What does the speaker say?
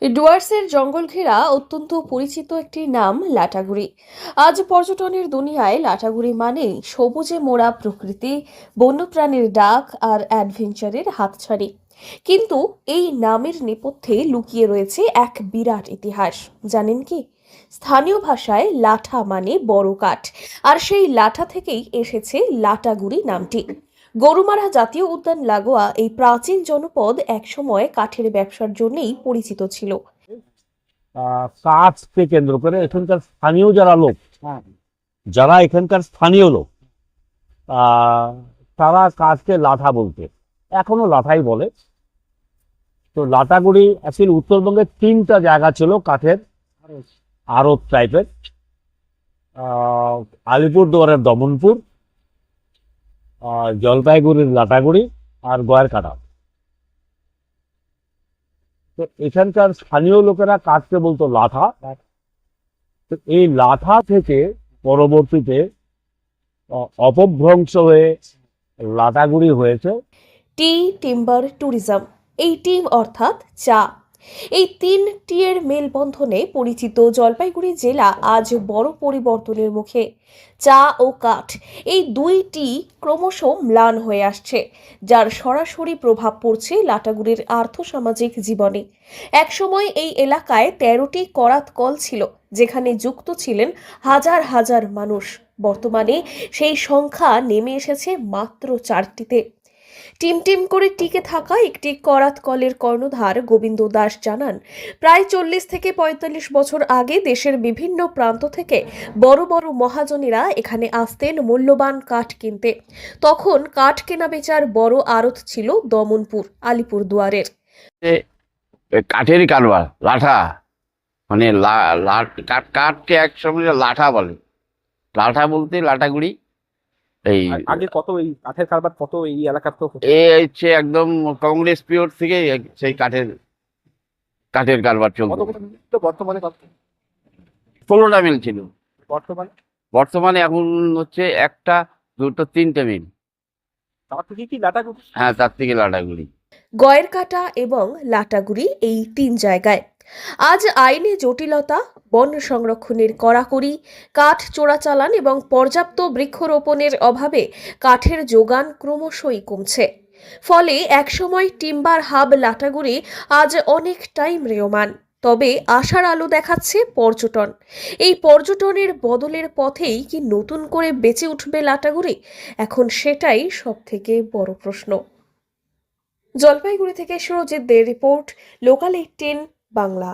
ডুয়ার্সের জঙ্গল ঘেরা অত্যন্ত পরিচিত একটি নাম লাটাগুড়ি। আজ পর্যটনের দুনিয়ায় লাটাগুড়ি মানেই সবুজে মোড়া প্রকৃতি, বন্যপ্রাণীর ডাক আর অ্যাডভেঞ্চারের হাতছানি। কিন্তু এই নামের নেপথ্যে লুকিয়ে রয়েছে এক বিরাট ইতিহাস। জানেন কি? স্থানীয় ভাষায় লাঠা মানে বড় কাঠ, আর সেই লাঠা থেকেই এসেছে লাটাগুড়ি নামটি। গরুমারা জাতীয় উদ্যান লাগোয়া এই প্রাচীন জনপদ একসময় কাঠের ব্যবসার জন্যই পরিচিত ছিল। কাজকে কেন্দ্র করে এখানকার স্থানীয় যারা লোক, যারা এখানকার স্থানীয় লোক, তারা কাজকে লাঠা বলতে, এখনো লাঠাই বলে। তো লাটাগুড়ি অ্যাকচুয়ালি উত্তরবঙ্গের 3টা জায়গা ছিল কাঠের আড়ত টাইপের। আলিপুরদুয়ারের দমনপুর, জলপাইগুড়ির লাটাগুড়ি আর গয়ের কাটা। তো এখানকার স্থানীয় লোকেরা কাঠকে বলতো লাঠা। তো এই লাঠা থেকে পরবর্তীতে অপভ্রংশ হয়ে লাটাগুড়ি হয়েছে। টি টিম্বার ট্যুরিজম, এই টিম অর্থাৎ চা। এই 3 টি এর মেলবন্ধনে পরিচিত জলপাইগুড়ি জেলা আজ বড় পরিবর্তনের মুখে। চা ও কাঠ, এই 2টি ক্রমশ ম্লান হয়ে আসছে, যার সরাসরি প্রভাব পড়ছে লাটাগুড়ির আর্থসামাজিক জীবনে। একসময় এই এলাকায় 13টি করাত কল ছিল, যেখানে যুক্ত ছিলেন হাজার হাজার মানুষ। বর্তমানে সেই সংখ্যা নেমে এসেছে মাত্র 4টিতে। টিম টিম করে টিকে থাকা একটি করাত কলের কর্ণধার গোবিন্দ দাস জানান, প্রায় 40 থেকে 45 বছর আগে দেশের বিভিন্ন প্রান্ত থেকে বড় বড় মহাজনেরা এখানে আসতেন মূল্যবান কাঠ কিনতে। তখন কাঠ কেনা বেচার বড় আড়ত ছিল দমনপুর, আলিপুরদুয়ারের। কাঠেরই কারবার, লাঠা মানে কাঠকে একসঙ্গে লাঠা বলে। লাঠা বলতে লাটাগুড়ি। এই আগে কত এই কাঠের কারবার কত এই এলাকার তো এ হচ্ছে একদম কংগ্রেস পিরিয়ড থেকে সেই কাঠের কারবার চলতো। তো বর্তমানে কত? 16টা মিল ছিল। বর্তমানে বর্তমানে এখন হচ্ছে 1টা, 2টো, 3টে মিল। তার থেকে কি লাটা হ্যাঁ, তার থেকে লাটাগুড়ি। গয়ের কাটা এবং লাটাগুড়ি, এই 3 জায়গায় আজ আইনি জটিলতা, বন সংরক্ষণের কড়াকড়ি, কাঠ চোরাচালান এবং পর্যাপ্ত বৃক্ষরোপণের অভাবে কাঠের যোগান ক্রমশই কমছে। ফলে একসময় টিম্বার হাব লাটাগুড়ি আজ অনেকটাই ম্রিয়মাণ। তবে আশার আলো দেখাচ্ছে পর্যটন। এই পর্যটনের বদলের পথেই কি নতুন করে বেঁচে উঠবে লাটাগুড়ি? এখন সেটাই সবথেকে বড় প্রশ্ন। জলপাইগুড়ি থেকে সুরজিৎ দের রিপোর্ট, লোকাল 18 বাংলা।